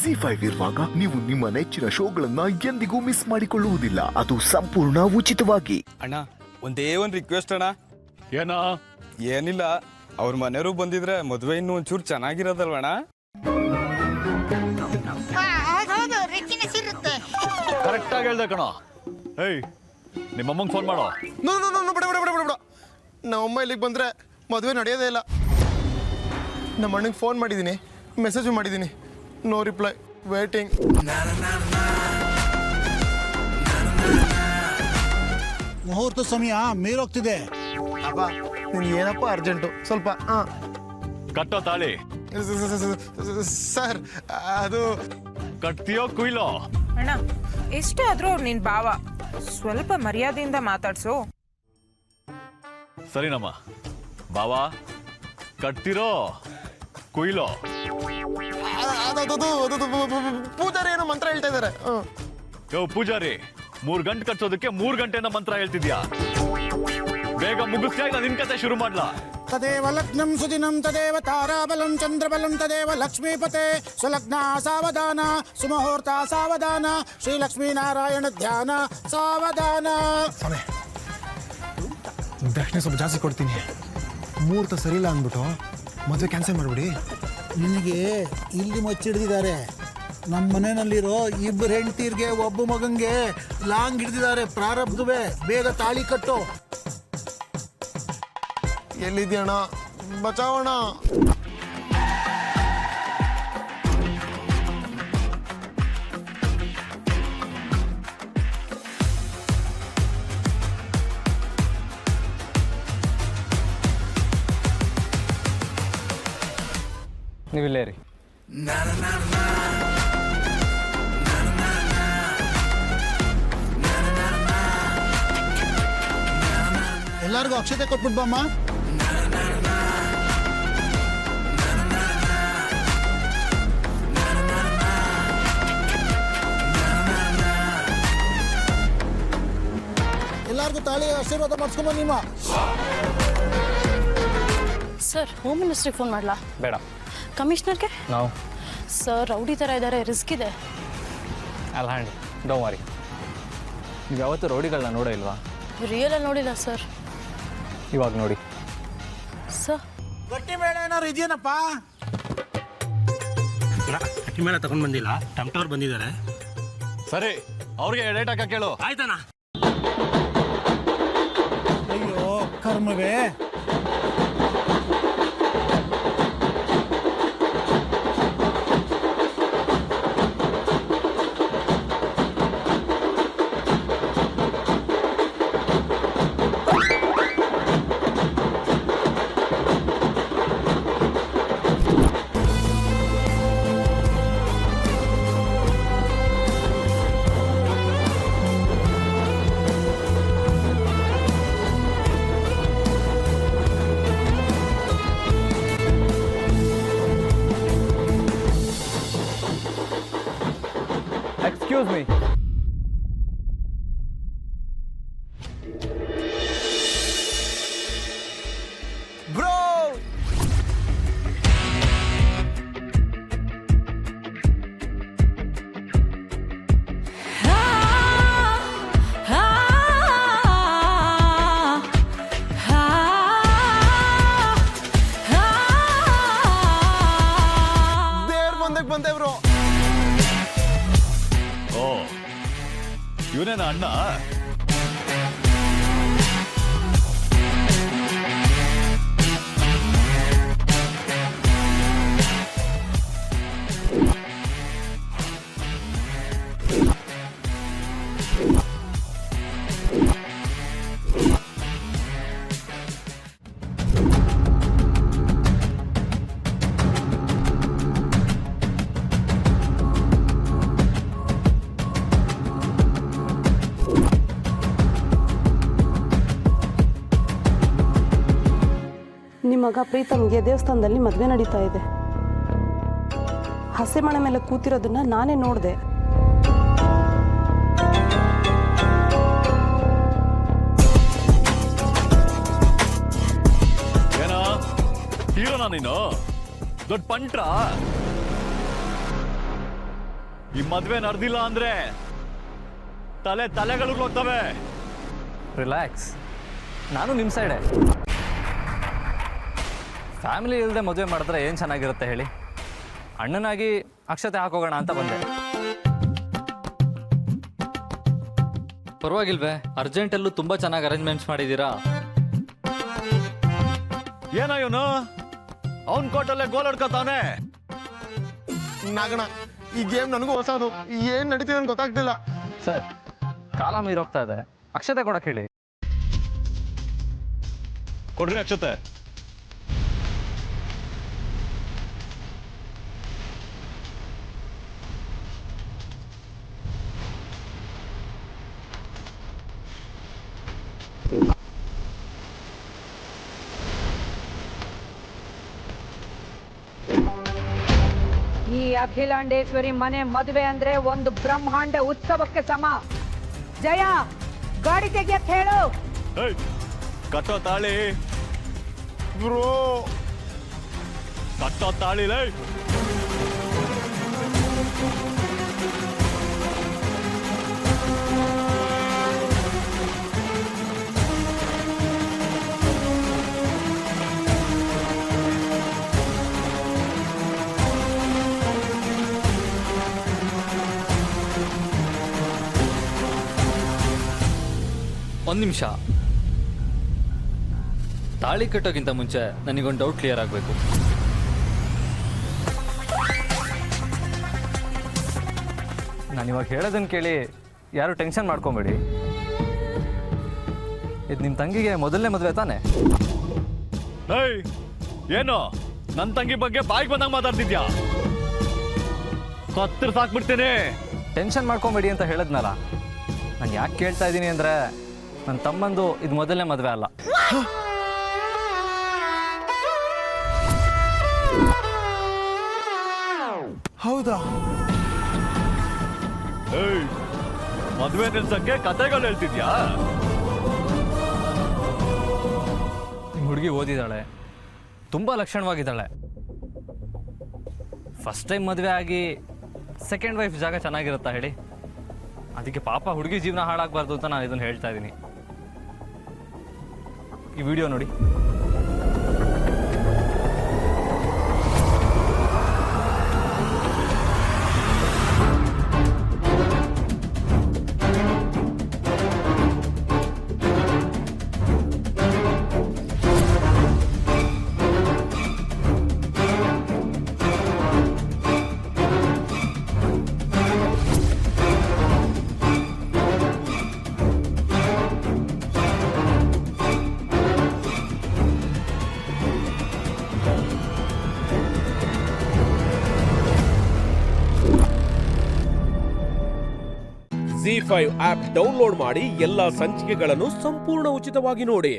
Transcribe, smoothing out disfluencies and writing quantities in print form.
ZEE5 ಇರುವಾಗ ನೀವು ನಿಮ್ಮ ನೆಚ್ಚಿನ ಶೋಗಳನ್ನ ಎಂದಿಗೂ ಮಿಸ್ ಮಾಡಿಕೊಳ್ಳುವುದಿಲ್ಲ. ಅದು ಸಂಪೂರ್ಣ ಉಚಿತವಾಗಿ. ಅಣ್ಣ ಒಂದೇ ಒಂದು ರಿಕ್ವೆಸ್ಟ್ ಅಣ್ಣ. ಏನಾ? ಏನಿಲ್ಲ, ಅವ್ರ ಮನೆಯವರು ಬಂದಿದ್ರೆ ಮದುವೆ ಇನ್ನೂ ಒಂಚೂರು ಚೆನ್ನಾಗಿರೋದಲ್ವಣ್ಣ? ಕರೆಕ್ಟ್ ಆಗಿ ಹೇಳ್ದೆ ಕಣೋ. ಏಯ್, ನಿಮ್ಮಮ್ಮಂಗೆ ಫೋನ್ ಮಾಡೋ. ಬಿಡ. ನಮ್ಮಮ್ಮ ಇಲ್ಲಿಗೆ ಬಂದರೆ ಮದುವೆ ನಡೆಯೋದೇ ಇಲ್ಲ. ನಮ್ಮ ಅಣ್ಣಂಗೆ ಫೋನ್ ಮಾಡಿದ್ದೀನಿ, ಮೆಸೇಜು ಮಾಡಿದ್ದೀನಿ, ನೋ ರಿಪ್ಲೈ, ವೇಟಿಂಗ್. ಮುಹೂರ್ತ ಸಮಯ ಮೀರೋಗ್ತಿದೆ. ಅಪ್ಪ ನಿನ್ಗೆ ಏನಪ್ಪ ಅರ್ಜೆಂಟು? ಸ್ವಲ್ಪ ಕಟ್ಟೋ ತಾಳಿ. ಸರ್ ಅದು ಕಟ್ತೀಯೋ ಕುಯ್ಲೋ? ಅಣ್ಣ, ಎಷ್ಟೇ ಆದ್ರೂ ಅವ್ರು ನಿನ್ ಭಾವ, ಸ್ವಲ್ಪ ಮರ್ಯಾದೆಯಿಂದ ಮಾತಾಡ್ಸು. ಸರಿನಮ್ಮ. ಬಾವಾ, ಕಟ್ತಿರೋ ಕುಯ್ಲೋ? ಪೂಜಾರಿ ಏನೋ ಮಂತ್ರ ಹೇಳ್ತಾ ಇದ್ದಾರೆ. ಯೋ ಪೂಜಾರಿ, 3 ಗಂಟೆ ಕಟ್ಸೋದಕ್ಕೆ 3 ಗಂಟೆಯಿಂದ ಮಂತ್ರ ಹೇಳ್ತಿದ್ಯಾ? ಬೇಗ ಮುಗಿಸ್ತಾ ಇಲ್ಲ, ನಿನ್ ಕತೆ ಶುರು ಮಾಡ್ಲಾ? ತದೇವ ಲಗ್ನಂ ಸುದಿನಂ ತದೇವ ತಾರಾಬಲಂ ಚಂದ್ರಬಲಂ ತದೇವ ಲಕ್ಷ್ಮೀಪತೆ ಸುಲಗ್ನ ಸಾವಧಾನ ಸುಮುಹೂರ್ತ ಸಾವಧಾನ ಶ್ರೀ ಲಕ್ಷ್ಮೀನಾರಾಯಣ ಧ್ಯಾನ ಸಾವಧಾನ. ಸ್ವಾಮಿ, ದಕ್ಷಿಣ ಸ್ವಲ್ಪ ಜಾಸ್ತಿ ಕೊಡ್ತೀನಿ. ಮುಹೂರ್ತ ಸರಿ ಇಲ್ಲ ಅಂದ್ಬಿಟ್ಟು ಮದುವೆ ಕ್ಯಾನ್ಸಲ್ ಮಾಡಿಬಿಡಿ. ನಿನಗೆ ಇಲ್ಲಿ ಮುಚ್ಚಿಡ್ದಿದ್ದಾರೆ. ನಮ್ಮ ಮನೆಯಲ್ಲಿರೋ 2 ಹೆಂಡತಿರ್ಗೆ ಒಬ್ಬ ಮಗಂಗೆ ಲಾಂಗ್ ಹಿಡ್ದಿದ್ದಾರೆ. ಪ್ರಾರಬ್ಧವೇ, ಬೇಗ ತಾಳಿ ಕಟ್ಟು. ಎಲ್ಲಿದ್ಯಣ್ಣ? ಬಚಾವಣ. ನೀವಿಲ್ಲೇ ರೀ. ಎಲ್ಲರಿಗೂ ಅಕ್ಷತೆ ಕೊಟ್ಬಿಟ್ಟು ಬಮ್ಮ. ಎಲ್ಲರಿಗೂ ತಾಳಿ ಆಶೀರ್ವಾದ ಮಾಡಿಸ್ಕೊಂಬ ನಿಮ್ಮ. ಸರ್, ಹೋಮ್ ಮಿನಿಸ್ಟ್ರಿಗೆ ಫೋನ್ ಮಾಡಲಾ? ಬೇಡ. ಕಮಿಷನರ್ಗೆ? ನಾವು ಸರ್ ರೌಡಿ ಥರ ಇದ್ದಾರೆ, ರಿಸ್ಕ್ ಇದೆ. ಅಲ್ಲ ಹ್ಯಾಂಡ್ ಡೋ ಮಾರಿ. ನೀವು ಯಾವತ್ತೂ ರೌಡಿಗಳನ್ನ ನೋಡೋ ಇಲ್ವಾ? ರಿಯಲಲ್ಲಿ ನೋಡಿಲ್ಲ ಸರ್. ಇವಾಗ ನೋಡಿ ಸರ್. ಗಟ್ಟಿ ಬೇಡ ಏನಾರು ಇದೆಯೇನಪ್ಪ? ಅಕ್ಕಿ ಮೇಲೆ ತಗೊಂಡು ಬಂದಿಲ್ಲ, ಟಮ್ಟವ್ರು ಬಂದಿದ್ದಾರೆ. ಸರಿ, ಅವ್ರಿಗೆ ಡೇಟ್ ಹಾಕ ಕೇಳು. ಆಯ್ತಣ್ಣ. ಅಯ್ಯೋ ಕರ್ಮವೇ. Excuse me. ಬ್ರೋ, ದೇವ್ರ ಬಂದೆ ಬ್ರೋ. ಓ, ಇವನೇನ ಅಣ್ಣ? ನಿಮ್ಮ ಮಗ ಪ್ರೀತಮ್ಗೆ ದೇವಸ್ಥಾನದಲ್ಲಿ ಮದುವೆ ನಡೀತಾ ಇದೆ. ಹಸೆಮಣೆ ಮೇಲೆ ಕೂತಿರೋದನ್ನ ನಾನೇ ನೋಡಿದೆ. ಏನೋ ಹೀರೋನಾ ನೀನು? ದೊಡ್ಡ ಪಂಟ್ರ? ಈ ಮದ್ವೆ ನಡೆದಿಲ್ಲ ಅಂದ್ರೆ ತಲೆಗಳು ಹೋಗ್ತವೆ. ರಿಲ್ಯಾಕ್ಸ್, ನಾನು ನಿಮ್ಮ ಸೈಡೆ. ಫ್ಯಾಮಿಲಿ ಇಲ್ಲದೆ ಮದುವೆ ಮಾಡಿದ್ರೆ ಏನು ಚೆನ್ನಾಗಿರುತ್ತೆ ಹೇಳಿ. ಅಣ್ಣನಾಗಿ ಅಕ್ಷತೆ ಹಾಕೋಗೋಣ ಅಂತ ಬಂದೆ. ಪರವಾಗಿಲ್ವೇ? ಅರ್ಜೆಂಟಲ್ಲೂ ತುಂಬ ಚೆನ್ನಾಗಿ ಅರೇಂಜ್ಮೆಂಟ್ಸ್ ಮಾಡಿದ್ದೀರಾ. ಏನೋ ಇವನು ಅವನ್ ಕೋಟಲ್ಲೇ ಗೋಲ್ ಹೊಡ್ಕೊತಾನೆ. ನಾಗಣ, ಈ ಗೇಮ್ ನನಗೂ ಹೊಸದು, ಏನ್ ನಡೀತಿದೆ ಅಂತ ಗೊತ್ತಾಗ್ತಿಲ್ಲ. ಸರ್, ಕಾಲ ಮೀರೋಗ್ತಾ ಇದೆ, ಅಕ್ಷತೆ ಕೊಡಕ್ಕೆ ಹೇಳಿ. ಕೊಡ್ರಿ ಅಕ್ಷತೆ. ಈ ಅಖಿಲಾಂಡೇಶ್ವರಿ ಮನೆ ಮದುವೆ ಅಂದ್ರೆ ಒಂದು ಬ್ರಹ್ಮಾಂಡ ಉತ್ಸವಕ್ಕೆ ಸಮ. ಜಯ, ಗಾಡಿ ತೆಗಿಯಕ್ ಹೇಳು. ಕಟ್ಟೋ ತಾಳಿ ಬ್ರೋ, ಕಟ್ಟೋ ತಾಳಿ ಲೈ. ಒಂದು ನಿಮಿಷ, ತಾಳಿ ಕಟ್ಟೋಕ್ಕಿಂತ ಮುಂಚೆ ನನಗೊಂದು ಡೌಟ್ ಕ್ಲಿಯರ್ ಆಗಬೇಕು. ನಾನು ಇವಾಗ ಹೇಳೋದನ್ನು ಕೇಳಿ ಯಾರು ಟೆನ್ಷನ್ ಮಾಡ್ಕೊಬೇಡಿ. ಇದು ನಿಮ್ಮ ತಂಗಿಗೆ ಮೊದಲನೇ ಮದುವೆ ತಾನೆ? ಏನು ನನ್ನ ತಂಗಿ ಬಗ್ಗೆ ಬಾಯಿಗೆ ಬಂದಂಗೆ ಮಾತಾಡ್ತಿದ್ಯಾ? ಕತ್ತರ್ ಸಾಕ್ಬಿಡ್ತೀನಿ. ಟೆನ್ಷನ್ ಮಾಡ್ಕೊಬೇಡಿ ಅಂತ ಹೇಳಿದ್ನಲ್ಲ. ನಾನು ಯಾಕೆ ಕೇಳ್ತಾ ಇದ್ದೀನಿ ಅಂದರೆ, ನನ್ನ ತಮ್ಮಂದು ಇದು ಮೊದಲನೇ ಮದುವೆ ಅಲ್ಲ. ಹೌದಾ? ಮದುವೆ ನಿಲ್ಸಕ್ಕೆ ಕತೆಗಳು ಹೇಳ್ತಿದ್ಯಾ? ನಿಮ್ಮ ಹುಡುಗಿ ಓದಿದ್ದಾಳೆ, ತುಂಬ ಲಕ್ಷಣವಾಗಿದ್ದಾಳೆ. ಫಸ್ಟ್ ಟೈಮ್ ಮದುವೆ ಆಗಿ ಸೆಕೆಂಡ್ ವೈಫ್ ಜಾಗ ಚೆನ್ನಾಗಿರುತ್ತಾ ಹೇಳಿ? ಅದಕ್ಕೆ ಪಾಪ ಹುಡುಗಿ ಜೀವನ ಹಾಳಾಗಬಾರ್ದು ಅಂತ ನಾನು ಇದನ್ನು ಹೇಳ್ತಾ ಇದ್ದೀನಿ. ಈ ವಿಡಿಯೋ ನೋಡಿ. ZEE5 ಆಪ್ ಡೌನ್ಲೋಡ್ ಮಾಡಿ ಎಲ್ಲಾ ಸಂಚಿಕೆಗಳನ್ನು ಸಂಪೂರ್ಣ ಉಚಿತವಾಗಿ ನೋಡಿ.